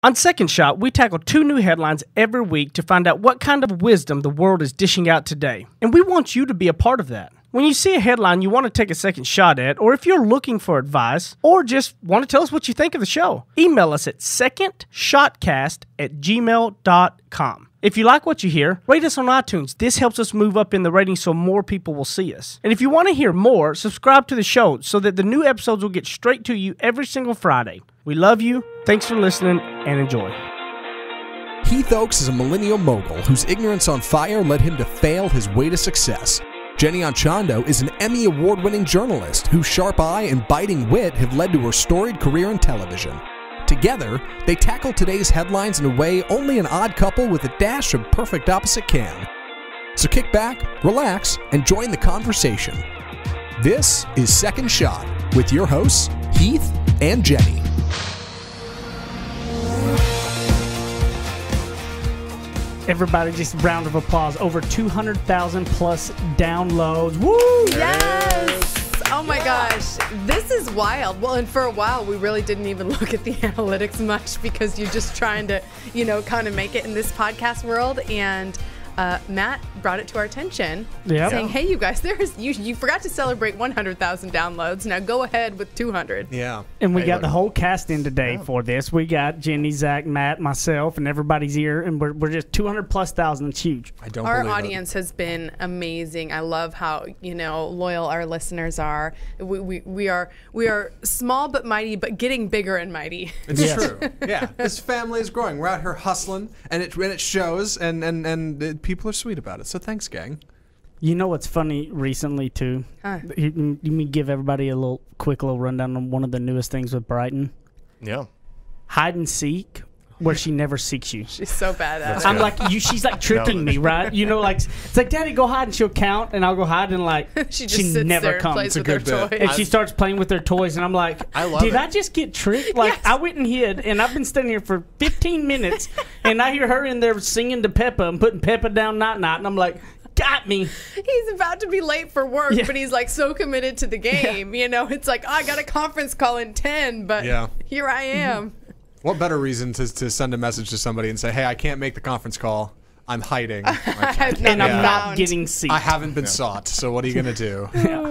On Second Shot, we tackle 2 new headlines every week to find out what kind of wisdom the world is dishing out today. And we want you to be a part of that. When you see a headline you want to take a second shot at, or if you're looking for advice, or just want to tell us what you think of the show, email us at secondshotcast@gmail.com. If you like what you hear, rate us on iTunes. This helps us move up in the ratings so more people will see us. And if you want to hear more, subscribe to the show so that the new episodes will get straight to you every single Friday. We love you. Thanks for listening, and enjoy. Heath Oakes is a millennial mogul whose ignorance on fire led him to fail his way to success. Jenny Anchondo is an Emmy Award-winning journalist whose sharp eye and biting wit have led to her storied career in television. Together, they tackle today's headlines in a way only an odd couple with a dash of perfect opposite can. So kick back, relax, and join the conversation. This is Second Shot with your hosts, Heath and Jenny. Everybody, just a round of applause. Over 200,000 plus downloads. Woo! Yes! Oh my gosh, this is wild. Well, and for a while, we really didn't even look at the analytics much because you're just trying to, kind of make it in this podcast world. And Matt brought it to our attention, saying, "Hey, you guys, you forgot to celebrate 100,000 downloads. Now go ahead with 200." Yeah, and we got the whole cast in today for this. We got Jenny, Zach, Matt, myself, and everybody's here, and we're just 200,000+. It's huge. Our audience has been amazing. I love how loyal our listeners are. We are small but mighty, but getting bigger and mighty. It's true. Yeah, this family is growing. We're out here hustling, and it shows, and people are sweet about it. So thanks, gang. You know what's funny recently too? You mean give everybody a quick little rundown on one of the newest things with Brighton? Yeah. Hide and seek, where she never seeks you. She's so badass. I'm like, she's like tricking me, right? It's like, Daddy, go hide, and she'll count, and I'll go hide, and she just sits never there and comes. plays with her toys. And she starts playing with her toys, and I'm like, did I just get tricked? Like, I went and hid, and I've been standing here for 15 minutes, and I hear her in there singing to Peppa and putting Peppa down night-night, and I'm like, got me. He's about to be late for work, but he's like so committed to the game. It's like, I got a conference call in 10, but here I am. What better reason to send a message to somebody and say, hey, I can't make the conference call. I'm hiding. And I'm not getting seen. I haven't been sought, so what are you going to do?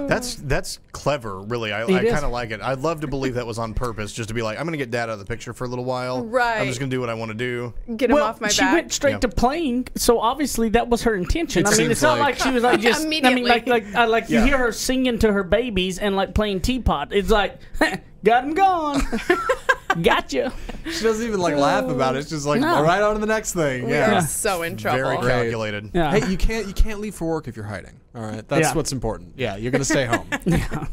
That's clever, really. I kind of like it. I'd love to believe that was on purpose, just to be like, I'm going to get Dad out of the picture for a little while. Right. I'm just going to do what I want to do. Get him off my back. She went straight to playing, so obiously that was her intention. It's not like she was like just, you hear her singing to her babies and like playing teapot. It's like, got him gone. Gotcha. She doesn't even laugh about it. It's just like, right on to the next thing. We are so in trouble. Very calculated. Yeah. Hey, you can't leave for work if you're hiding. All right, that's what's important. Yeah, you're gonna stay home.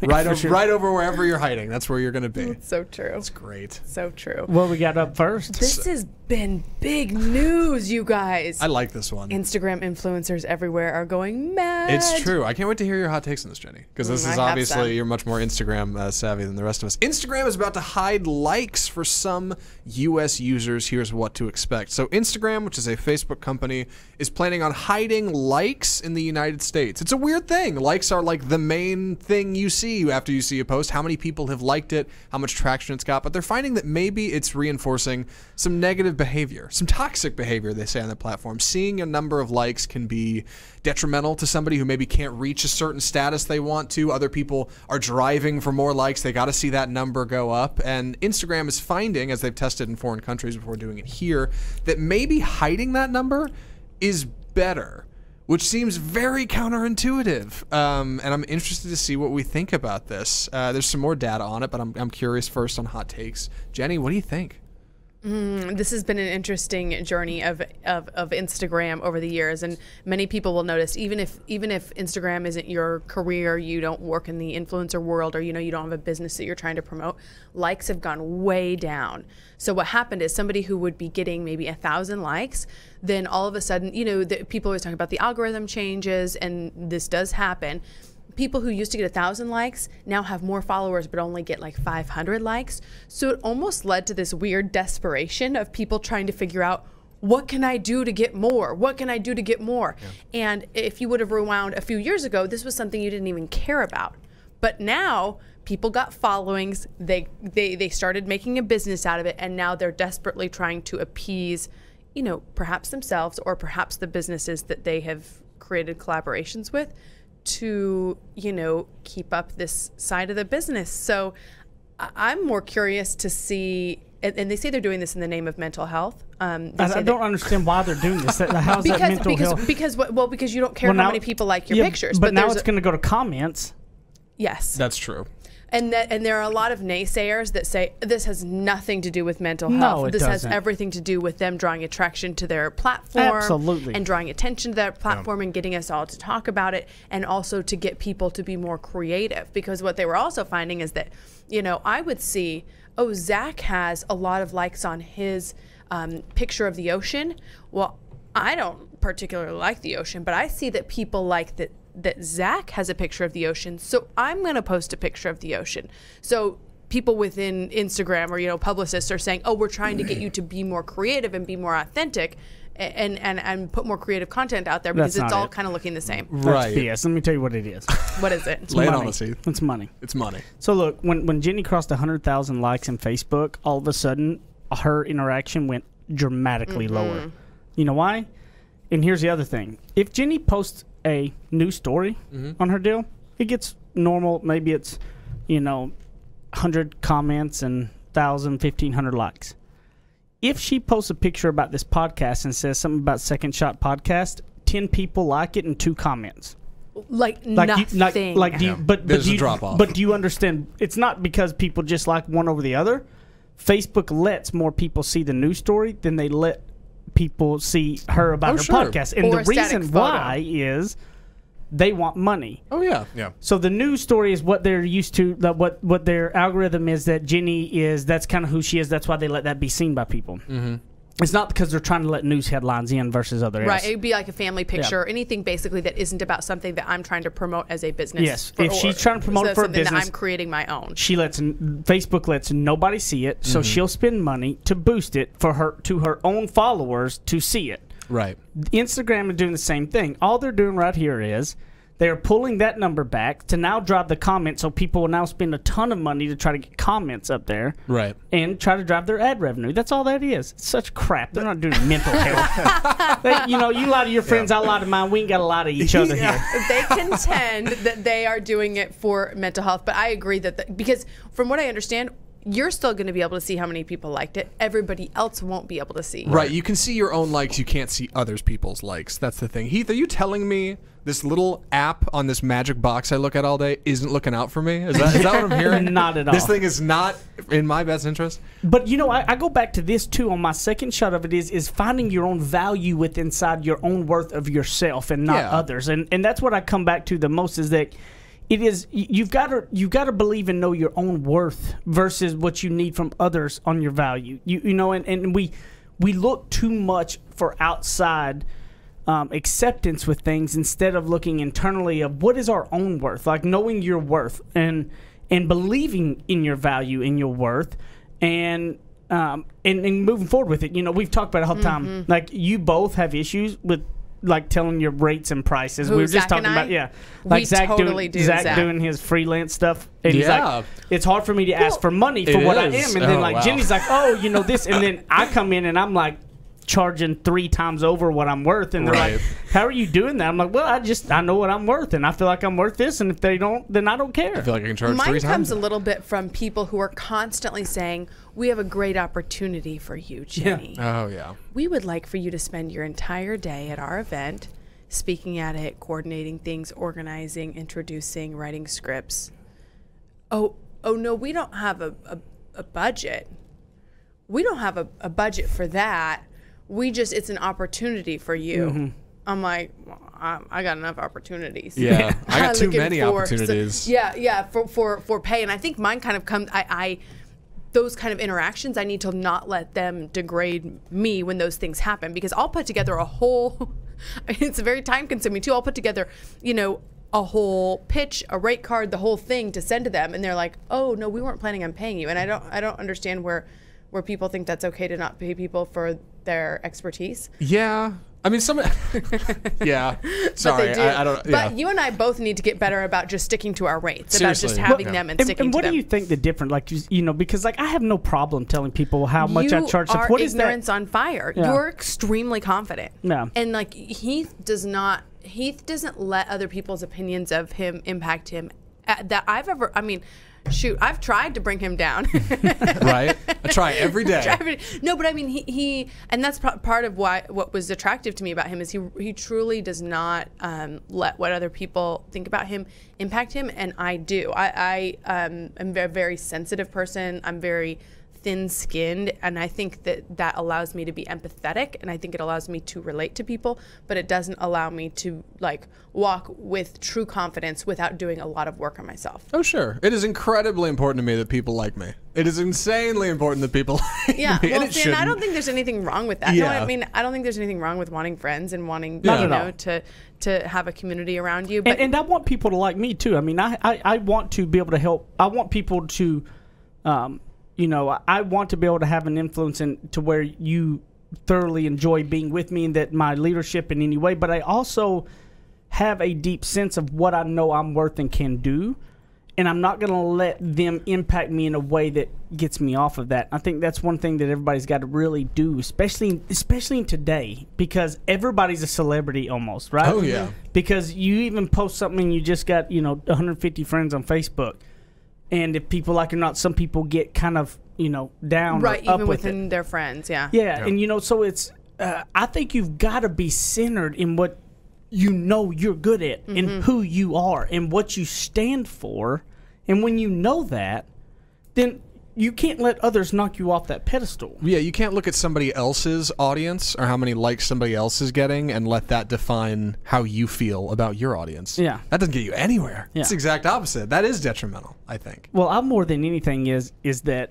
Right over wherever you're hiding. That's where you're gonna be. It's so true. That's great. So true. What we got up first? This has been big news, you guys. I like this one. Instagram influencers everywhere are going mad. It's true. I can't wait to hear your hot takes on this, Jenny, because this is obviously you're much more Instagram savvy than the rest of us. Instagram is about to hide likes for some U.S. users. Here's what to expect. So Instagram, which is a Facebook company, is planning on hiding likes in the United States. It's a weird thing. Likes are like the main thing you see after you see a post, how many people have liked it, how much traction it's got, but they're finding that maybe it's reinforcing some negative behavior, some toxic behavior, they say on the platform. Seeing a number of likes can be detrimental to somebody who maybe can't reach a certain status they want to. Other people are driving for more likes. They got to see that number go up. And Instagram is finding, as they've tested in foreign countries before doing it here, that maybe hiding that number is better, which seems very counterintuitive. And I'm interested to see what we think about this. There's some more data on it, but I'm curious first on hot takes. Jenny, what do you think? This has been an interesting journey of Instagram over the years, and many people will notice even if Instagram isn't your career, you don't work in the influencer world, or you don't have a business that you're trying to promote, likes have gone way down. So what happened is somebody who would be getting maybe 1,000 likes, then all of a sudden, people always talk about the algorithm changes, and this does happen. People who used to get 1,000 likes now have more followers but only get like 500 likes. So it almost led to this weird desperation of people trying to figure out, what can I do to get more? What can I do to get more? Yeah. And if you would have rewound a few years ago, this was something you didn't even care about. But now People got followings. They started making a business out of it, and now they're desperately trying to appease, perhaps themselves or perhaps the businesses that they have created collaborations with to, keep up this side of the business. So I'm more curious to see, and they say they're doing this in the name of mental health. I don't understand why they're doing this. How's that mental health? Because you don't care how many people like your pictures. But now it's going to go to comments. Yes. That's true. And there are a lot of naysayers that say this has nothing to do with mental health. No, this doesn't. has everything to do with them drawing attraction to their platform. Absolutely. And drawing attention to their platform and getting us all to talk about it, and also to get people to be more creative. Because what they were also finding is that, I would see, Zach has a lot of likes on his picture of the ocean. Well, I don't particularly like the ocean, but I see that people like that Zach has a picture of the ocean, so I'm going to post a picture of the ocean. So people within Instagram or publicists are saying, "Oh, we're trying to get you to be more creative and be more authentic, and put more creative content out there because it's all kind of looking the same." Right. Yes. Let me tell you what it is. What is it? Lay it on us, Heath. It's money. It's money. So look, when Jenny crossed 100,000 likes on Facebook, all of a sudden her interaction went dramatically lower. You know why? And here's the other thing: if Jenny posts a new story on her deal, it gets normal. Maybe it's 100 comments and 1,000, 1,500 likes. If she posts a picture about this podcast and says something about Second Shot Podcast, 10 people like it and 2 comments. Nothing. There's a drop off. But do you understand? It's not because people just like one over the other. Facebook lets more people see the news story than they let people see her about her podcast. And or the reason why is they want money. Oh, yeah. Yeah. So the news story is what they're used to, what their algorithm is, that Jenny is, that's kind of who she is. That's why they let that be seen by people. Mm-hmm. It's not because they're trying to let news headlines in versus other Right. It'd be like a family picture or anything basically that isn't about something that I'm trying to promote as a business. Yes. If she's trying to promote it for a business, that I'm creating my own. Facebook lets nobody see it, so she'll spend money to boost it for her own followers to see it. Right. Instagram is doing the same thing. All they're doing right here is they're pulling that number back to now drive the comments, so people will now spend a ton of money to try to get comments up there. Right. And try to drive their ad revenue. That's all that is. It's such crap. They're not doing mental health. You lie to your friends, I lie to mine. We ain't got to lie to each other here. They contend that they are doing it for mental health, but I agree that because from what I understand, you're still going to be able to see how many people liked it. Everybody else won't be able to see. Right. You can see your own likes. You can't see others people's likes. That's the thing. Heath, are you telling me this little app on this magic box I look at all day isn't looking out for me? Is that what I'm hearing? Not at all. This thing is not in my best interest? But, I go back to this, too, on my second shot of it is finding your own value within inside your own worth of yourself and not others. And that's what I come back to the most is that it is you've got to believe and know your own worth versus what you need from others on your value. And we look too much for outside acceptance with things instead of looking internally of what is our own worth, like knowing your worth and believing in your value and your worth and moving forward with it. We've talked about it all the time. Like you both have issues with like telling your rates and prices. Who, we were just Zach talking and I? about like we Zach totally Zach doing his freelance stuff. And he's like, it's hard for me to ask for money for what I am. And then Jenny's like, this, and then I come in and I'm like charging 3 times over what I'm worth, and they're like, how are you doing that? I'm like, well, I know what I'm worth, and I feel like I'm worth this, and if they don't, then I don't care. I feel like I can charge 3 times. Mine comes times. a little bit from people who are constantly saying, we have a great opportunity for you, Jenny. Oh, yeah. We would like for you to spend your entire day at our event, speaking at it, coordinating things, organizing, introducing, writing scripts. Oh no, we don't have a budget. We don't have a budget for that. It's an opportunity for you. Mm-hmm. I'm like, well, I got enough opportunities. Yeah, I got too many opportunities. For pay. And I think mine kind of comes, those kind of interactions, I need to not let them degrade me when those things happen, because I'll put together a whole, it's very time consuming too. I'll put together, a whole pitch, a rate card, the whole thing to send to them. And they're like, oh no, we weren't planning on paying you. And I don't understand where people think that's okay to not pay people for their expertise. Yeah. I mean, yeah. Sorry, I don't. Yeah. But you and I both need to get better about just sticking to our rates, Seriously. about just having them and sticking to them. And what do you think the difference? Like, because like I have no problem telling people how much I charge. You are what ignorance on fire. Yeah. You're extremely confident. Yeah. And like Heath doesn't let other people's opinions of him impact him. That I've ever. I mean. Shoot, I've tried to bring him down. Right? I try every day. No, but I mean, he and that's part of what was attractive to me about him is he truly does not let what other people think about him impact him, and I do. I am a very sensitive person. I'm very thin-skinned, and I think that allows me to be empathetic, and I think it allows me to relate to people, but it doesn't allow me to like walk with true confidence without doing a lot of work on myself. Oh, sure. It is incredibly important to me that people like me. It is insanely important that people like me. Well, and see, and I don't think there's anything wrong with that. Yeah. No, I mean, I don't think there's anything wrong with wanting friends and wanting, Yeah. to have a community around you. But and I want people to like me too. I mean, I want to be able to help. I want people to, I want to be able to have an influence to where you thoroughly enjoy being with me and that my leadership in any way. But I also have a deep sense of what I know I'm worth and can do. And I'm not going to let them impact me in a way that gets me off of that. I think that's one thing that everybody's got to really do, especially in today, because everybody's a celebrity almost, right? Oh, yeah. Because you even post something and you just got, 150 friends on Facebook. And if people like it or not, some people get kind of, down right, or up even with within it. their friends, yeah. Yeah, and so it's, I think you've got to be centered in what you're good at and who you are and what you stand for. And when you know that, then you can't let others knock you off that pedestal. Yeah, you can't look at somebody else's audience or how many likes somebody else is getting and let that define how you feel about your audience. Yeah. That doesn't get you anywhere. Yeah. It's the exact opposite. That is detrimental, I think. Well, I more than anything is that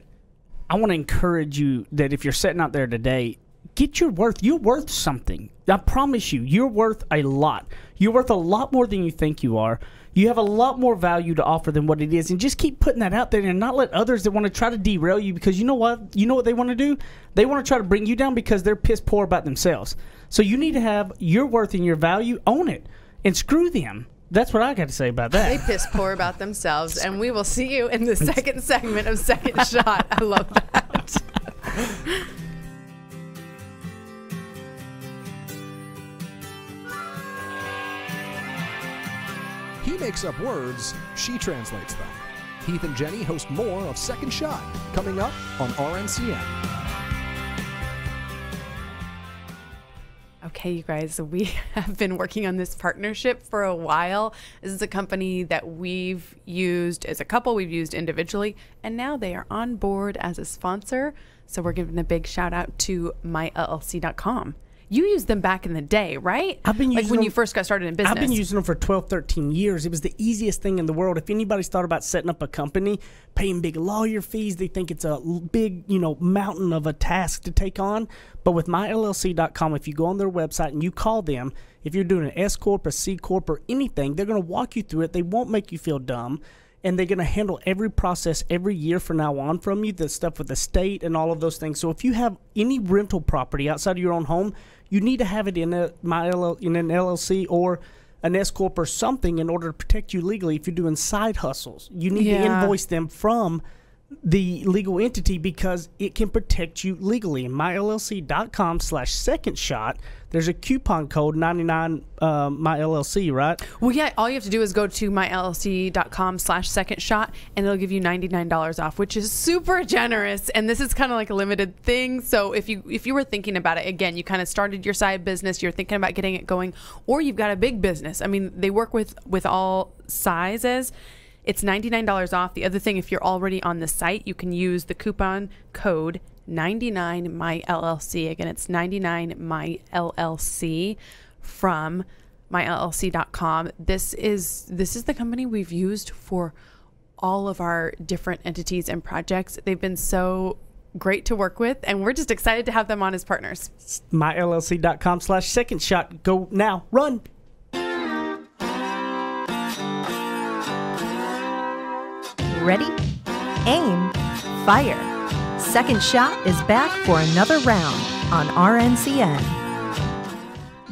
I want to encourage you that if you're sitting out there today, get your worth. You're worth something. I promise you, you're worth a lot. You're worth a lot more than you think you are. You have a lot more value to offer than what it is, and just keep putting that out there and not let others that want to try to derail you, because you know what they want to do? They want to try to bring you down because they're piss poor about themselves. So you need to have your worth and your value, own it, and screw them. That's what I got to say about that. They piss poor about themselves, and we will see you in the second segment of Second Shot. I love that. He makes up words, she translates them. Heath and Jenny host more of Second Shot, coming up on RNCN. Okay, you guys, we have been working on this partnership for a while. This is a company that we've used as a couple, we've used individually, and now they are on board as a sponsor. So we're giving a big shout out to myllc.com. You used them back in the day, right? I've been using like when them, you first got started in business. I've been using them for 12, 13 years. It was the easiest thing in the world. If anybody's thought about setting up a company, paying big lawyer fees, they think it's a big, mountain of a task to take on. But with myllc.com, if you go on their website and you call them, if you're doing an S Corp, a C Corp, or anything, they're going to walk you through it. They won't make you feel dumb. And they're going to handle every process every year from now on from you, the stuff with the state and all of those things. So if you have any rental property outside of your own home, you need to have it in an LLC or an S Corp or something in order to protect you legally if you're doing side hustles. You need to invoice them from the legal entity because it can protect you legally. In myllc.com/second shot, there's a coupon code 99 myllc, right? Well, yeah, all you have to do is go to myllc.com/second shot and it'll give you $99 off, which is super generous. And this is kind of like a limited thing. So if you were thinking about it, again, you kind of started your side business, you're thinking about getting it going, or you've got a big business. I mean, they work with all sizes. It's $99 off. The other thing, if you're already on the site, you can use the coupon code 99myllc. Again, it's 99myllc from myllc.com. This is the company we've used for all of our different entities and projects. They've been so great to work with, and we're just excited to have them on as partners. myllc.com/second shot. Go now. Run. Ready? Aim. Fire. Second Shot is back for another round on RNCN.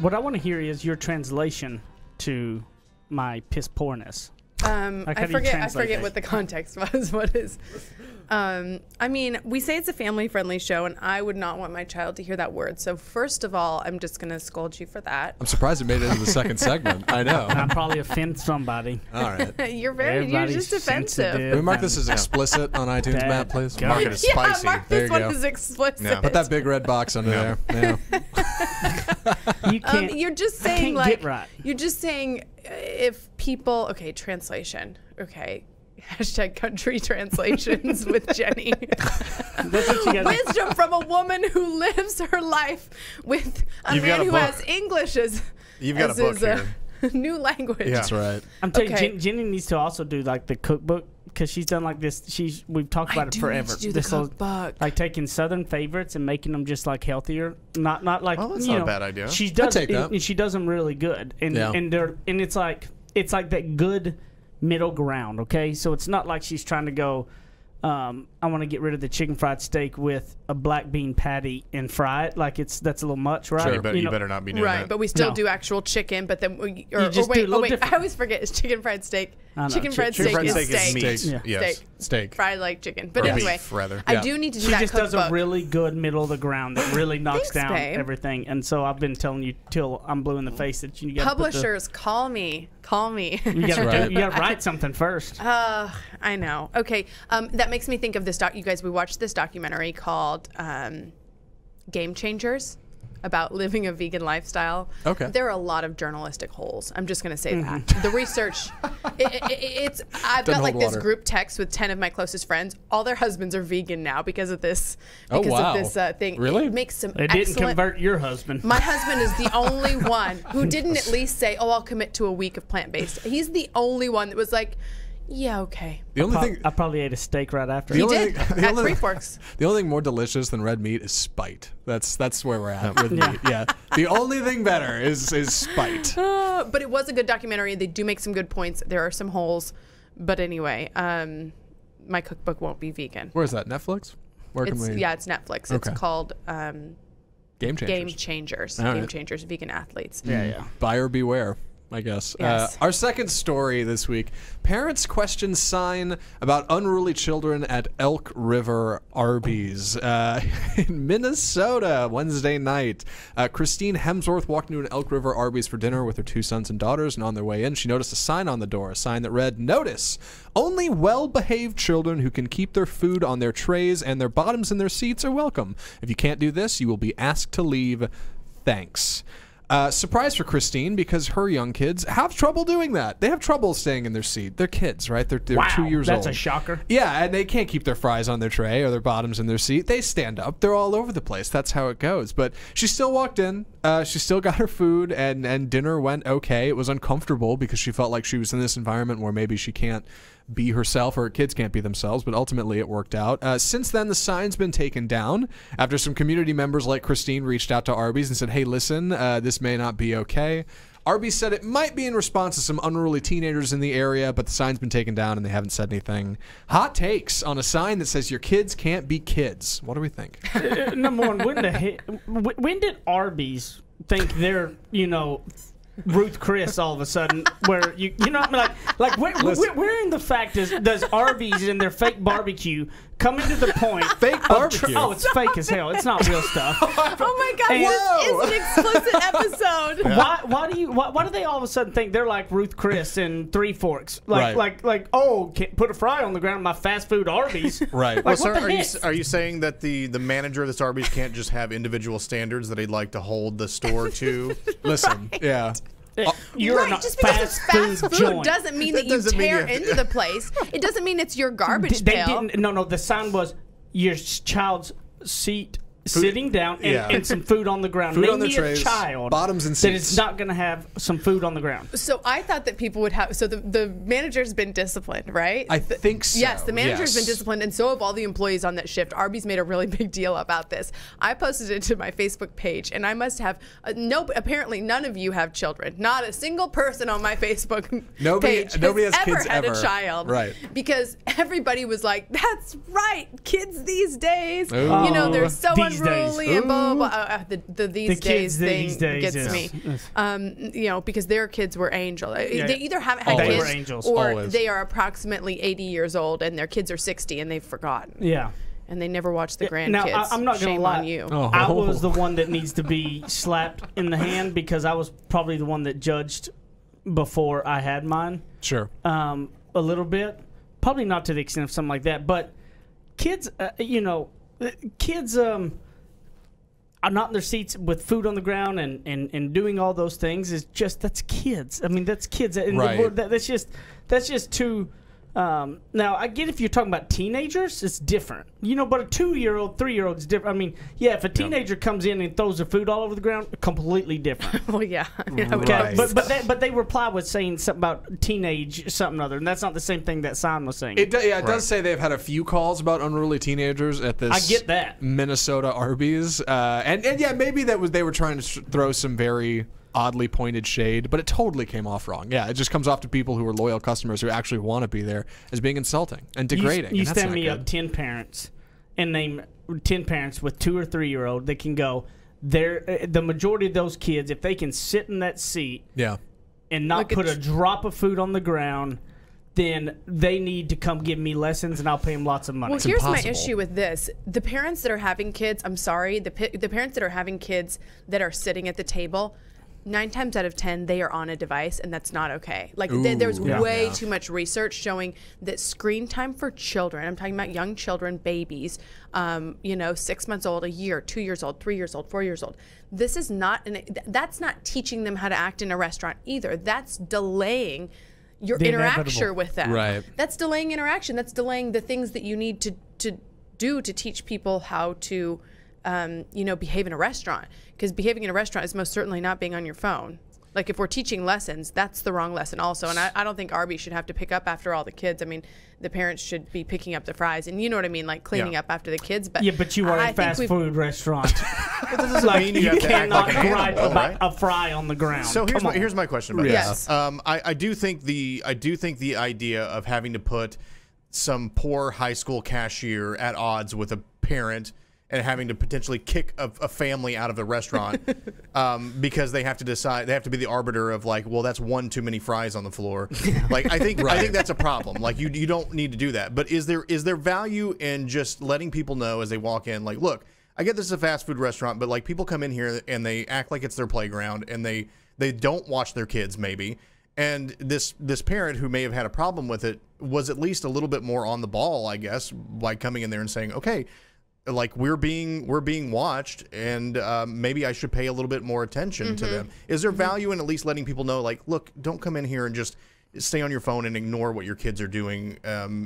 What I want to hear is your translation to my piss poorness. I forget what the context was. What is? I mean, we say it's a family-friendly show, and I would not want my child to hear that word. So first of all, I'm just going to scold you for that. I'm surprised it made it into the second segment. I know. I'll probably offend somebody. All right. You're just offensive. Can we mark this as explicit on iTunes, Matt, please? Mark it as spicy. Mark There this you one go. as explicit. Yeah. Put that big red box under there. Yeah. You can't. You're just saying, can't like, get right. you're just saying if people, okay, translation, okay. Hashtag country translations with Jenny. That's what you gotta do. Wisdom from a woman who lives her life with a You've got man a who book. has English as You've got a book here. new language. Yeah. That's right. I'm telling Okay. you, Jenny needs to also do like the cookbook because she's done like this. We've talked about it forever. Need to do the This whole- cookbook. like taking Southern favorites and making them just like healthier. Not like. Well, that's you not a know, bad idea. She does. take that. And she does them really good. And Yeah. and it's like that good middle ground. Okay, so it's not like she's trying to go. I want to get rid of the chicken fried steak with a black bean patty and fry it. Like that's a little much, right? Sure, you know, better not be doing Right, that. but we still No. do actual chicken, but then we, You just do a little wait, different. I always forget it's chicken fried steak. I know, Chicken fried Chicken steak fried is steak steak. is meat. Yeah. Yes. Steak. Steak. Fried like chicken. But Or anyway, beef, rather. I Yeah. do need to do She that just cookbook. does a really good middle of the ground that really knocks Thanks, down babe. everything. And so I've been telling you till I'm blue in the face that you got Publishers, call me. Call me. You got right. to write something first. I know. Okay, that makes me think of this you guys, we watched this documentary called Game Changers about living a vegan lifestyle. Okay. There are a lot of journalistic holes. I'm just going to say that. The research, it's, I've Doesn't got like hold this water. group text with 10 of my closest friends. All their husbands are vegan now because of this, Oh, wow. of this thing. Really? It makes some It didn't excellent... convert your husband. My husband is the only one who didn't at least say, "Oh, I'll commit to a week of plant-based." He's the only one that was like, "Yeah, okay." The only thing. I probably ate a steak right after. He only did thing- the at only- Three Forks. The only thing more delicious than red meat is spite. That's where we're at with meat. Yeah. The only thing better is spite. But it was a good documentary. They do make some good points. There are some holes, but anyway, my cookbook won't be vegan. Where is that? Netflix? Where can we? It's Netflix. Okay. It's called Game Changers. Game Changers. All Game right. Changers, vegan athletes. Yeah. Buyer beware, I guess. Yes. Our second story this week: parents question sign about unruly children at Elk River Arby's in Minnesota Wednesday night. Christine Hemsworth walked into an Elk River Arby's for dinner with her two sons and daughters, and on their way in, she noticed a sign on the door, a sign that read, "Notice: only well-behaved children who can keep their food on their trays and their bottoms in their seats are welcome. If you can't do this, you will be asked to leave. Thanks." Surprise for Christine because her young kids have trouble doing that. They have trouble staying in their seat. They're kids, right? They're Wow, 2 years old. that's a shocker. Yeah, and they can't keep their fries on their tray or their bottoms in their seat. They stand up. They're all over the place. That's how it goes. But she still walked in. She still got her food, and dinner went okay. It was uncomfortable because she felt like she was in this environment where maybe she can't be herself or her kids can't be themselves, but ultimately it worked out. Since then, the sign's been taken down after some community members like Christine reached out to Arby's and said, "Hey, listen, this may not be okay." Arby's said it might be in response to some unruly teenagers in the area, but the sign's been taken down and they haven't said anything. Hot takes on a sign that says your kids can't be kids. What do we think? Number one, when did Arby's think they're, Ruth Chris all of a sudden, where you know what I mean, where in the fact does Arby's and their fake barbecue coming to the point? Fake barbecue? Oh, it's fake as hell. It's not real stuff. Oh my God, And- this is an explicit episode. Why do they all of a sudden think they're like Ruth Chris and Three Forks? Right. Can't put a fry on the ground at my fast food Arby's. Right. Like, So what the heck? are you saying that the manager of this Arby's can't just have individual standards that he'd like to hold the store to? Listen, yeah. You're Right, not just because it's fast food joint. doesn't mean that you doesn't mean tear you- into the place. It doesn't mean it's your garbage They pail. didn't. No. The sign was your child's seat, sitting down, and some food on the ground. Food Name on the me trays, a child bottoms and that seats. is not going to have some food on the ground. So I thought that people would have. So the manager's been disciplined, right? I think so. Yes, the manager's been yes. disciplined, and so have all the employees on that shift. Arby's made a really big deal about this. I posted it to my Facebook page, and I must have apparently none of you have children. Not a single person on my Facebook page nobody has ever kids had ever. a child, Right. Because everybody was like, "That's right, kids these days. Ooh. They're so These unruly and blah, blah, blah. The these days thing gets me. You know, because their kids were angels. They either haven't had They were kids angels. or Always. they are approximately 80 years old and their kids are 60 and they've forgotten. Yeah. And they never watch the grandkids. Now, I'm not going Shame to lie. on you. Oh. I was the one that needs to be slapped in the hand because I was probably the one that judged before I had mine. Sure. A little bit. Probably not to the extent of something like that. But kids, kids are not in their seats with food on the ground and doing all those things is just, that's kids. I mean, that's kids. And Right. That's just too... now, I get if you're talking about teenagers, it's different. You know, but a 2-year-old, 3-year-old is different. I mean, yeah, if a teenager comes in and throws their food all over the ground, completely different. Well, yeah. Okay, but they reply with saying something about teenage something other, and that's not the same thing that Simon was saying. It does say they've had a few calls about unruly teenagers at this. I get that. Minnesota Arby's, and yeah, maybe they were trying to throw some very oddly pointed shade, but it totally came off wrong. Yeah, it just comes off to people who are loyal customers who actually want to be there as being insulting and degrading. You and that's stand not me good. up 10 parents and name 10 parents with 2 or 3-year-old that can go. The majority of those kids, if they can sit in that seat, and not put a drop of food on the ground, then they need to come give me lessons, and I'll pay them lots of money. Well, here's my issue with this. The parents that are having kids, I'm sorry, the parents that are having kids that are sitting at the table, 9 times out of 10, they are on a device, and that's not okay. Like, there's way too much research showing that screen time for children, I'm talking about young children, babies, 6 months old, a year, 2 years old, 3 years old, 4 years old. This is not, that's not teaching them how to act in a restaurant either. That's delaying your interaction with them. Right. That's delaying interaction. That's delaying the things that you need to do to teach people how to behave in a restaurant, because behaving in a restaurant is most certainly not being on your phone. Like, if we're teaching lessons, that's the wrong lesson also. And I don't think Arby's should have to pick up after all the kids. I mean, the parents should be picking up the fries, and you know what I mean, like cleaning up after the kids. But but you are a fast food restaurant. That doesn't mean you have to act cannot like an gripe animal, about right? a fry on the ground. So here's my question about Yes. this. I do think the idea of having to put some poor high school cashier at odds with a parent and having to potentially kick a family out of the restaurant because they have to decide, they have to be the arbiter of, like, well, that's one too many fries on the floor. Like, I think that's a problem. Like, you don't need to do that. But is there value in just letting people know as they walk in, like, look, I get this is a fast food restaurant, but like, people come in here and they act like it's their playground, and they don't watch their kids maybe. And this parent who may have had a problem with it was at least a little bit more on the ball, I guess, by coming in there and saying, okay, like, we're being watched, and maybe I should pay a little bit more attention to them. Is there value in at least letting people know, like, look, don't come in here and just stay on your phone and ignore what your kids are doing,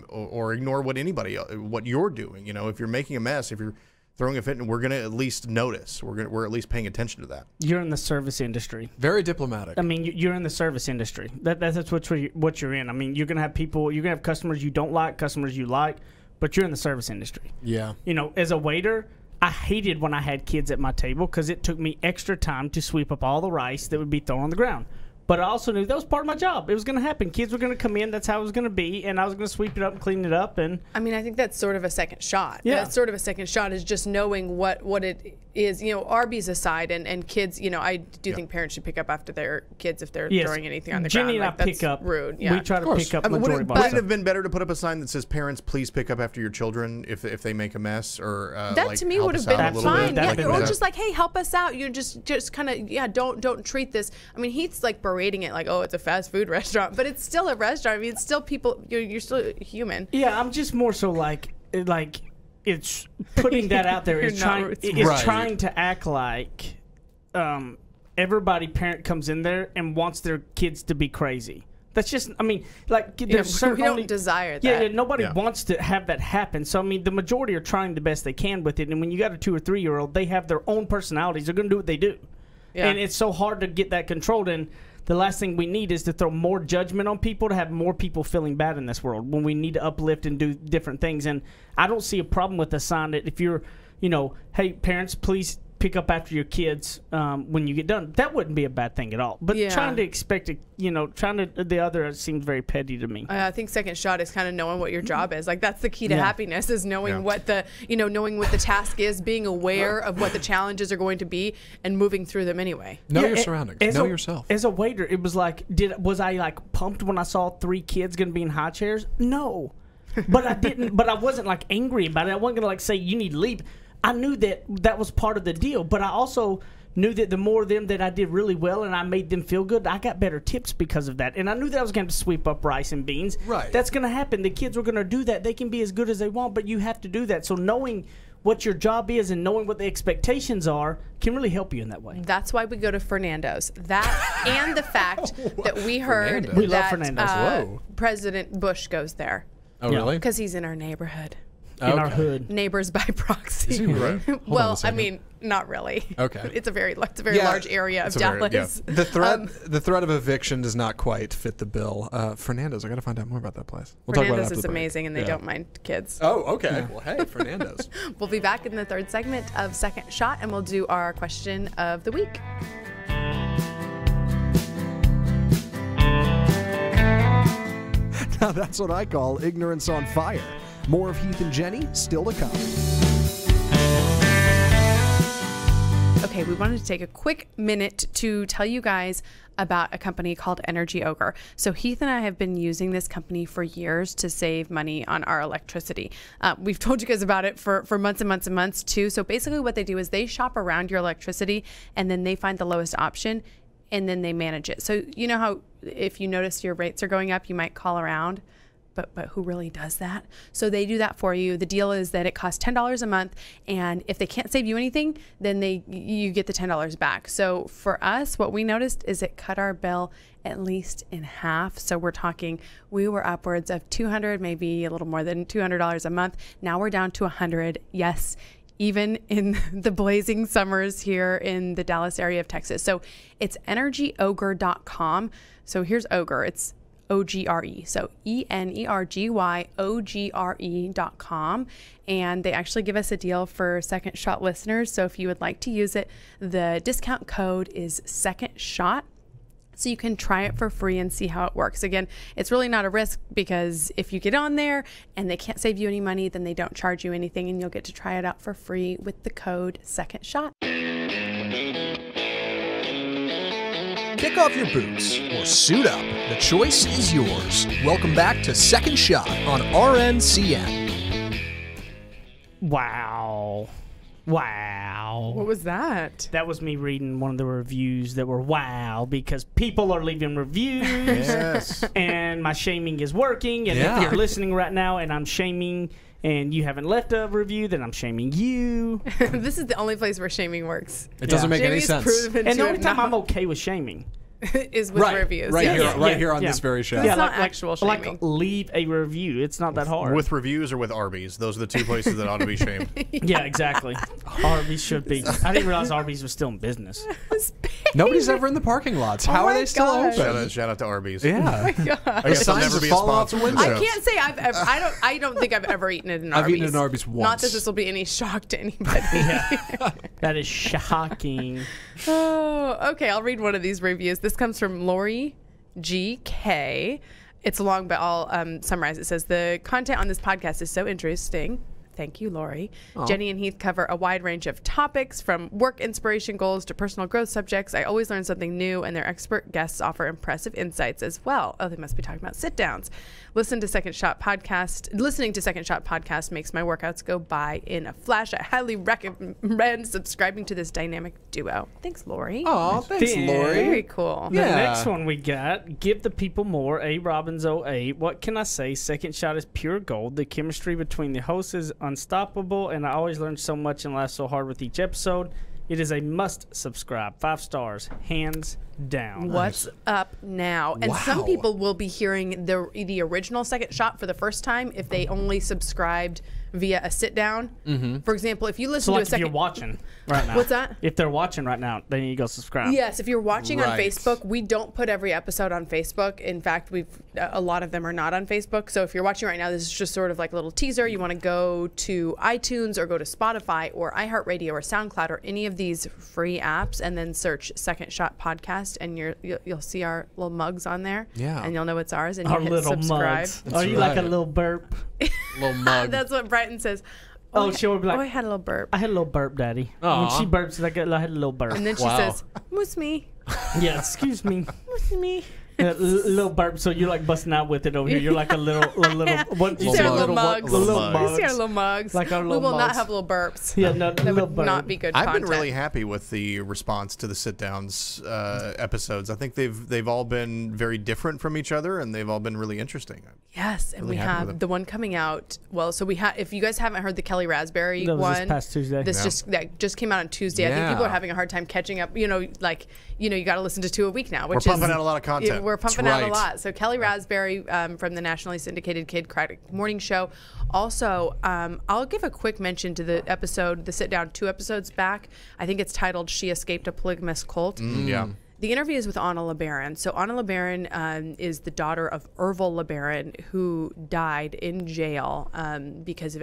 or ignore what you're doing. You know, if you're making a mess, if you're throwing a fit, we're going to at least notice. We're at least paying attention to that. You're in the service industry. Very diplomatic. I mean, you're in the service industry. That's what you're in. I mean, you're going to have people, you're going to have customers you don't like, customers you like, but you're in the service industry. Yeah. You know, as a waiter, I hated when I had kids at my table because it took me extra time to sweep up all the rice that would be thrown on the ground. But I also knew that was part of my job. It was going to happen. Kids were going to come in. That's how it was going to be. And I was going to sweep it up and clean it up. And I mean, I think that's sort of a second shot. Yeah. That's sort of a second shot, is just knowing what it is. You know, Arby's aside, and kids, you know, I do think parents should pick up after their kids if they're throwing anything on the Jenny ground. and I pick up. Rude. Yeah. We try to pick up Would majority it of our have stuff. been better to put up a sign that says, "Parents, please pick up after your children if they make a mess," or that like, to me help would us have out been a little fine. bit? Yeah, Like, or just like, hey, help us out. You just kind of don't treat this. I mean, he's like berating it like, oh, it's a fast food restaurant, but it's still a restaurant. I mean, it's still people. You're still human. Yeah, I'm just more so like it's putting that out there. It's trying to act like everybody parent comes in there and wants their kids to be crazy. That's just, I mean, like, there's we don't desire that. Yeah, nobody wants to have that happen. So, I mean, the majority are trying the best they can with it. And when you got a 2 or 3 year old, they have their own personalities. They're going to do what they do. Yeah. And it's so hard to get that controlled. And the last thing we need is to throw more judgment on people, to have more people feeling bad in this world when we need to uplift and do different things. And I don't see a problem with a sign that if you're, you know, hey, parents, please pick up after your kids when you get done. That wouldn't be a bad thing at all. But trying to expect it, the other seems very petty to me. I think second shot is kind of knowing what your job is. Like that's the key to happiness is knowing what the knowing what the task is, being aware of what the challenges are going to be, and moving through them anyway. Know your surroundings. Know yourself. As a waiter, it was like, was I like pumped when I saw 3 kids going to be in high chairs? No. But I didn't. But I wasn't like angry about it. I wasn't gonna like say you need to leave. I knew that was part of the deal. But I also knew that the more of them that I did really well and I made them feel good, I got better tips because of that. And I knew that I was going to sweep up rice and beans. Right. That's going to happen. The kids were going to do that. They can be as good as they want, but you have to do that. So knowing what your job is and knowing what the expectations are can really help you in that way. That's why we go to Fernando's. That and the fact that we heard Fernando's. We love that Fernando's. Whoa. President Bush goes there. Oh, really? Because he's in our neighborhood. In our hood. Neighbors by proxy. Is he right? Well, I mean, not really. Okay. It's a very large area of Dallas. The threat of eviction does not quite fit the bill. Fernando's, I got to find out more about that place. We'll talk about it Fernando's after is the break. amazing, and they don't mind kids. Oh, okay. Well, hey, Fernando's. We'll be back in the third segment of Second Shot, and we'll do our question of the week. Now that's what I call ignorance on fire. More of Heath and Jenny still to come. Okay, we wanted to take a quick minute to tell you guys about a company called Energy Ogre. So Heath and I have been using this company for years to save money on our electricity. We've told you guys about it for months and months and months too. So basically what they do is they shop around your electricity and then they find the lowest option and then they manage it. So you know how if you notice your rates are going up, you might call around. But who really does that? So they do that for you. The deal is that it costs $10 a month, and if they can't save you anything, then you get the $10 back. So for us, what we noticed is it cut our bill at least in half. So we're talking, we were upwards of $200, maybe a little more than $200 a month. Now we're down to $100. Yes, even in the blazing summers here in the Dallas area of Texas. So it's energyogre.com. So here's Ogre. It's OGRE. So ENERGYOGRE.com. And they actually give us a deal for Second Shot listeners. So if you would like to use it, the discount code is Second Shot. So you can try it for free and see how it works. Again, it's really not a risk because if you get on there and they can't save you any money, then they don't charge you anything and you'll get to try it out for free with the code Second Shot. Kick off your boots or suit up. The choice is yours. Welcome back to Second Shot on RNCN. Wow. What was that? That was me reading one of the reviews that were wow, because people are leaving reviews. Yes. And my shaming is working. And if you're listening right now and I'm shaming and you haven't left a review, then I'm shaming you. This is the only place where shaming works. It doesn't make any Jamie's sense. proven And to the only time not- I'm okay with shaming. is with reviews. Right Yes. here on this very show. It's not actual shaming. Like leave a review. It's not that hard. With reviews or with Arby's. Those are the two places that ought to be shamed. Yeah, exactly. Arby's should be. I didn't realize Arby's was still in business. Nobody's ever in the parking lots. How are my they still gosh. open? Shout out to Arby's. Yeah. I guess I'll Signs never of be a falling off sponsor. the window. I can't say I've ever. I don't think I've ever eaten it in Arby's. I've eaten at an Arby's Not once. that this will be any shock to anybody. That is shocking. Oh, okay. I'll read one of these reviews. This comes from Lori GK. It's long, but I'll summarize. It says, the content on this podcast is so interesting. Thank you, Lori. Jenny and Heath cover a wide range of topics from work inspiration goals to personal growth subjects. I always learn something new, and their expert guests offer impressive insights as well. Oh, they must be talking about sit downs. Listening to Second Shot podcast makes my workouts go by in a flash. I highly recommend subscribing to this dynamic duo. Thanks, Lori. Oh, thanks, Then- Lori. Very cool. The Yeah. next one we got, give the people more, A. Robbins 08. What can I say? Second Shot is pure gold. The chemistry between the hosts is unstoppable, and I always learn so much and laugh so hard with each episode. It is a must subscribe. 5 stars, hands down. What's up now? And some Wow. people will be hearing the original Second Shot for the first time if they only subscribed via a sit down. For example, if you listen So to like a second, if you're watching right now. What's that? If they're watching right now, then you go subscribe. Yes, if you're watching on Right. Facebook, we don't put every episode on Facebook. In fact, a lot of them are not on Facebook. So if you're watching right now, this is just sort of like a little teaser. You want to go to iTunes or go to Spotify or iHeartRadio or SoundCloud or any of these free apps, and then search Second Shot Podcast, and you'll see our little mugs on there. Yeah. And you'll know it's ours. And Our you hit little subscribe. mugs. Are you like a right. little burp? Little mug. That's what Brighton says. Oh, she would be like, I had a little burp. I had a little burp, Daddy. When Aw. she burps, like I had a little burp. And then she Wow. says, "Moose me, Yeah, excuse me. moose me." Little burp, so you're like busting out with it over here. You're like a little, what You you see say? our mug. little mugs. Little mugs. You see our mugs. little mugs. Like our we little will not mugs. have little burps. Yeah, no, That little would burp. not be good I've content. been really happy with the response to the sit downs episodes. I think they've all been very different from each other, and they've all been really interesting. Yes, and Really we happy with have them. the one coming out. Well, so we have. If you guys haven't heard the Kelly Raspberry That was one, this past Tuesday. This that just came out on Tuesday. I think people Yeah. are having a hard time catching up. You got to listen to 2 a week now. Which pumping is, out a lot of content. We're pumping That's out a right. lot. So Kelly Raspberry from the nationally syndicated Kid Craddock Morning Show. Also, I'll give a quick mention to the episode, the sit down 2 episodes back. I think it's titled "She Escaped a Polygamous Cult." Yeah. The interview is with Anna LeBaron. So Anna LeBaron is the daughter of Ervil LeBaron, who died in jail because of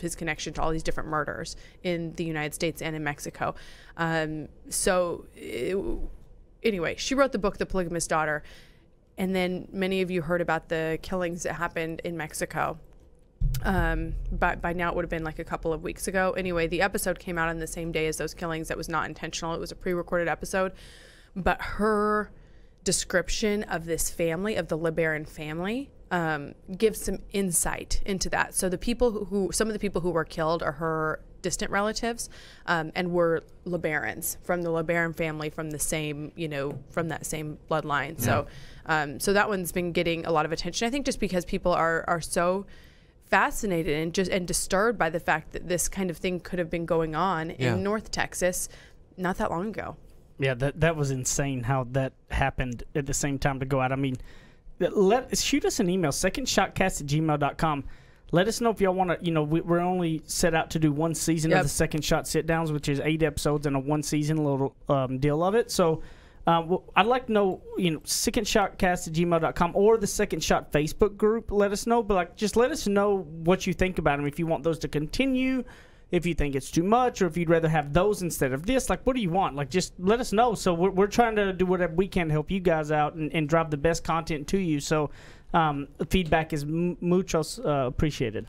his connection to all these different murders in the United States and in Mexico. Anyway, she wrote the book The Polygamous Daughter, and then many of you heard about the killings that happened in Mexico. But by now it would have been like a couple of weeks ago. Anyway, the episode came out on the same day as those killings. That was not intentional. It was a pre-recorded episode. But her description of this family, of the LeBaron family, gives some insight into that. So some of the people who were killed are her distant relatives, and were LeBarons from the LeBaron family, from the same, from that same bloodline. So that one's been getting a lot of attention. I think just because people are so fascinated and disturbed by the fact that this kind of thing could have been going on in North Texas not that long ago. Yeah, that was insane how that happened at the same time to go out. I mean, shoot us an email, secondshotcast@gmail.com. Let us know if y'all want to, we're only set out to do one season of the Second Shot sit-downs, which is 8 episodes and a one-season little deal of it. So I'd like to know, secondshotcast@gmail.com or the Second Shot Facebook group. Let us know, but just let us know what you think about them. If you want those to continue, if you think it's too much, or if you'd rather have those instead of this, what do you want? Just let us know. So we're trying to do whatever we can to help you guys out and drive the best content to you. So feedback is muchos appreciated.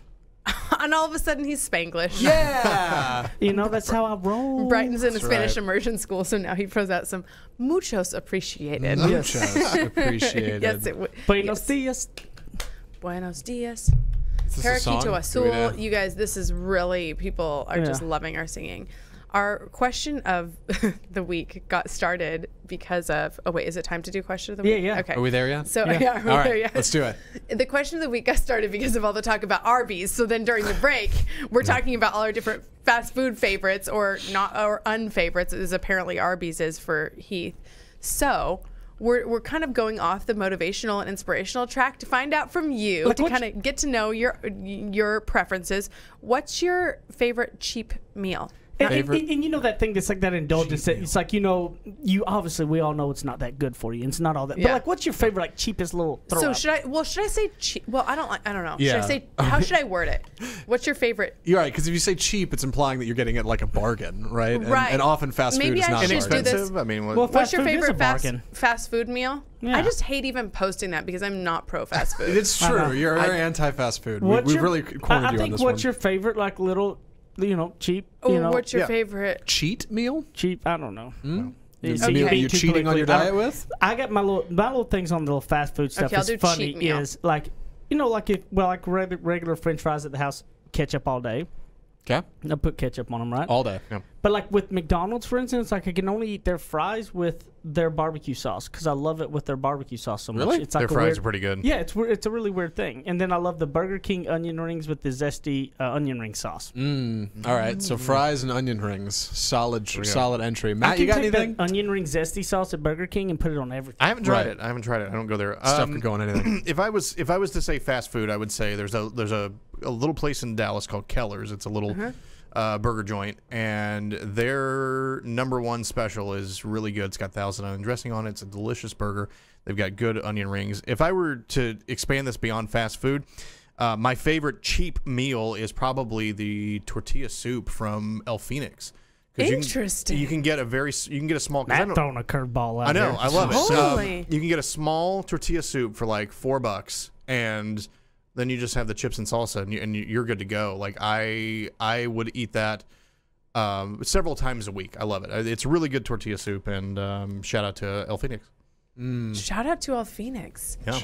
And all of a sudden he's Spanglish. Yeah. That's how I roll. Brighton's in a Spanish right. immersion school, so now he throws out some muchos appreciated. Muchos appreciated. Yes, it would. Buenos dias. Buenos dias. Is this a song? Paraquito Do we Azul. know? You guys, this is really, people are just loving our singing. Our question of the week got started because of, is it time to do question of the week? Yeah. Okay. Are we there yet? So, Yeah. we're All right, there yet. let's do it. The question of the week got started because of all the talk about Arby's. So then during the break, we're talking about all our different fast food favorites or unfavorites, as apparently Arby's is for Heath. So we're kind of going off the motivational and inspirational track to find out from you, to kind of get to know your preferences. What's your favorite cheap meal? And that thing that's like that indulgence. It's like, you obviously, we all know it's not that good for you. It's not all that. Yeah. But what's your favorite, cheapest little throw So up? should I say cheap? Well, I don't know. Yeah. Should I say, how should I word it? What's your favorite? You're right, because if you say cheap, it's implying that you're getting it like a bargain, right? Right. And often fast food Maybe is I not a should bargain. do this. Inexpensive. I mean, Well, What's fast your food is a favorite bargain. fast food meal? Yeah. I just hate even posting that because I'm not pro fast food. It's true. You're very anti-fast food. We've really cornered I you on think this what's one. your favorite, little, cheap, What's your favorite? Cheat meal? cheap, I don't know. It's So a meal being you're too cheating on your politically- diet with? I got my little things on the little fast food stuff. Okay, I'll It's do funny cheat meal. is like regular French fries at the house, ketchup all day. Okay. I put ketchup on them, right? All day. But like with McDonald's, for instance, I can only eat their fries with their barbecue sauce because I love it with their barbecue sauce so much. Really? It's like their fries are pretty good. Yeah, it's a really weird thing. And then I love the Burger King onion rings with the zesty onion ring sauce. All right. So fries and onion rings. Solid entry. I Matt, can you got take anything? the onion ring zesty sauce at Burger King and put it on everything. I haven't tried Right. it. I don't go there. Stuff could go on anything. If I was to say fast food, I would say there's a a little place in Dallas called Keller's. It's a little burger joint, and their #1 special is really good. It's got Thousand Island dressing on it. It's a delicious burger. They've got good onion rings. If I were to expand this beyond fast food, my favorite cheap meal is probably the tortilla soup from El Phoenix. Interesting. You can get a small. Matt throwing a curveball out I know. there. I love it. Totally. You can get a small tortilla soup for like $4, and then you just have the chips and salsa, and you're good to go. Like I would eat that several times a week. I love it. It's really good tortilla soup, and shout out to El Phoenix. Shout out to El Phoenix. Yeah.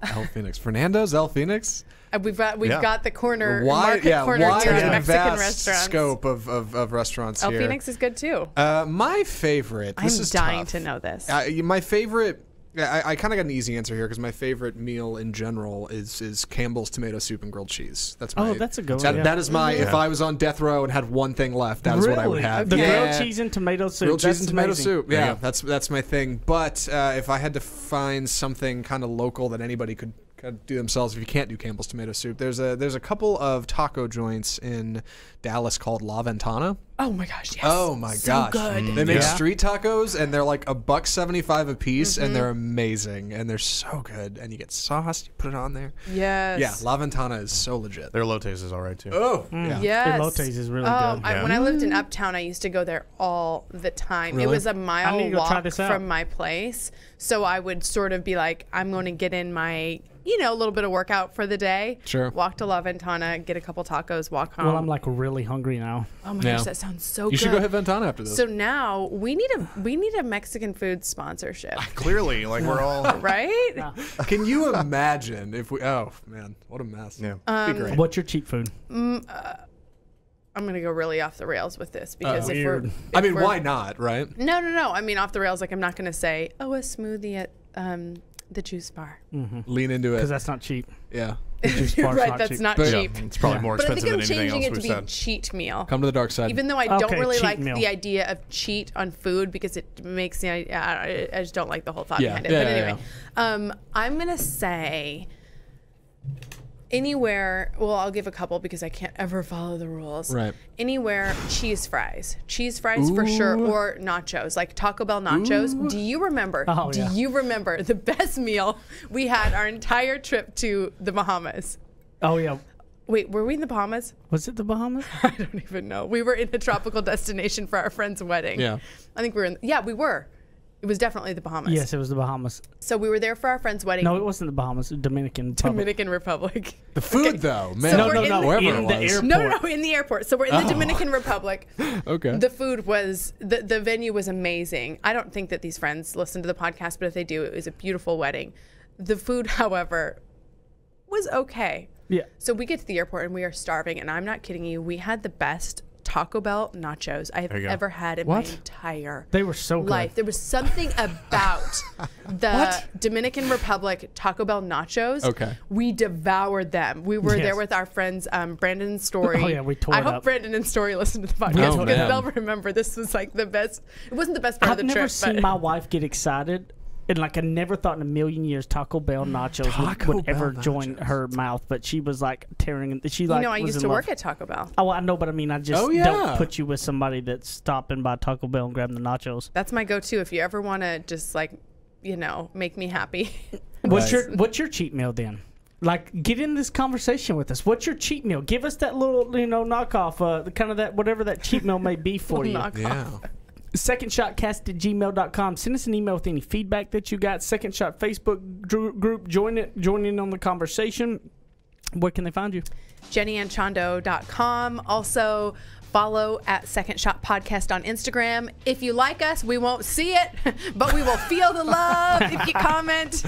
El Phoenix. Fernando's El Phoenix? We've got the corner Wide corner to and Mexican vast restaurants. scope of restaurants El here. Phoenix is good too. My favorite. I'm This is dying tough. to know this. My favorite. I kind of got an easy answer here because my favorite meal in general is Campbell's tomato soup and grilled cheese. That's that's a good one. That is my. If I was on death row and had one thing left, that is what I would have. The Okay. grilled cheese and tomato soup. Grilled cheese That's and tomato amazing. soup. There you Yeah, go. that's my thing. But if I had to find something kind of local that anybody could do themselves, if you can't do Campbell's tomato soup, there's a couple of taco joints in Dallas called La Ventana. Oh my gosh, yes. Oh my so gosh. good. They make Yeah. street tacos and they're like $1.75 a piece and they're amazing and they're so good. And you get sauce, you put it on there. Yes. Yeah, La Ventana is so legit. Their elotes is all right too. Oh, yeah. Yes. Elotes is really Oh, good. when I lived in Uptown, I used to go there all the time. It Really? was a I need mile to go try walk this out. from my place. So I would sort of be like, I'm going to get in my, a little bit of workout for the day. Sure. Walk to La Ventana, get a couple tacos, walk home. Well, I'm like really hungry now. oh my Yeah. gosh, that sounds so You good. should go hit Ventana after this. So now we need a Mexican food sponsorship, Clearly, like we're all. right? Can you imagine if we? Oh man, what a mess. Yeah. Be great. What's your cheap food? I'm gonna go really off the rails with this because if we're, Weird. I mean, why not, right? No. I mean, off the rails. Like I'm not gonna say, a smoothie at the juice bar. Lean into Because it. that's not cheap. Yeah. Juice You're bar's right, not that's cheap. not But- cheap. It's probably more But I expensive think I'm than anything changing else it to we've be said. cheat meal. Come to the dark side. Even though I don't Okay, really cheat like meal. the idea of cheat on food because it makes me, I just don't like the whole thought Yeah. behind it. Yeah, But yeah, anyway, I'm gonna say anywhere. Well, I'll give a couple because I can't ever follow the rules. Right. Anywhere, cheese fries for sure, or nachos, like Taco Bell nachos. Do you remember? Oh, do yeah. you remember the best meal we had our entire trip to the Bahamas? Oh, yeah. Wait, were we in the Bahamas? Was it the Bahamas? I don't even know. We were in a tropical destination for our friend's wedding. Yeah. I think we were in. Yeah, we were. It was definitely the Bahamas. Yes, it was the Bahamas. So we were there for our friend's wedding. No, it wasn't the Bahamas. It was Dominican Republic. Dominican Republic. The food, Okay. though, So man. we're in wherever in it the was. airport. No, in the airport. So we're in the Dominican Republic. Okay. The food was, the venue was amazing. I don't think that these friends listen to the podcast, but if they do, it was a beautiful wedding. The food, however, was okay. Yeah. So we get to the airport and we are starving, and I'm not kidding you. We had the best Taco Bell nachos I have There you go. ever had in What? my entire They were so good. life. There was something about the Dominican Republic Taco Bell nachos. Okay. We devoured them. We were Yes. there with our friends Brandon and Story. Oh, yeah, we tore I it hope up. Brandon and Story listen to the podcast Oh, because man. they'll remember this was like the best. It wasn't the best part I've of the never trip. seen but my wife get excited. And like I never thought in a million years Taco Bell nachos Taco would ever Bell join nachos. her mouth, but she was like tearing. She like. I was used in to love. work at Taco Bell. Oh, I know, but I mean, I just Oh, yeah. don't put you with somebody that's stopping by Taco Bell and grabbing the nachos. That's my go-to if you ever want to just like, make me happy. What's your cheat meal then? Like, get in this conversation with us. What's your cheat meal? Give us that little, knockoff, kind of that whatever that cheat meal may be for you. Knock Yeah. secondshotcast@gmail.com. Send us an email with any feedback that you got. Second Shot Facebook group. Join in on the conversation. Where can they find you? JennyAndChando.com. Also, follow at Second Shot Podcast on Instagram. If you like us, we won't see it, but we will feel the love if you comment.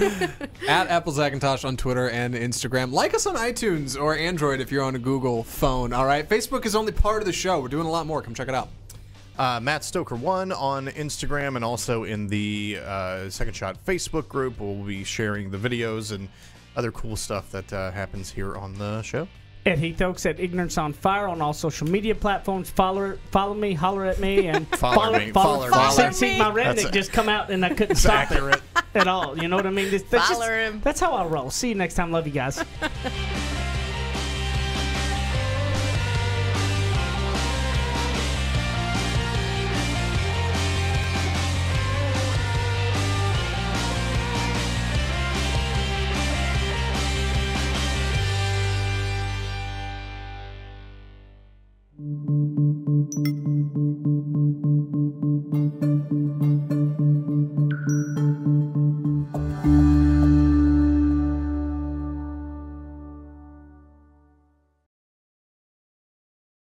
At Apple Zacintosh on Twitter and Instagram. Like us on iTunes or Android if you're on a Google phone. All right. Facebook is only part of the show. We're doing a lot more. Come check it out. Matt Stoker 1 on Instagram and also in the Second Shot Facebook group. We'll be sharing the videos and other cool stuff that happens here on the show. At Heath Oaks at Ignorance on Fire on all social media platforms. Follow me, holler at me, and Follow me. See, my redneck just come out and I couldn't stop it at all. You know what I mean? That's Follow him. That's how I roll. See you next time. Love you guys.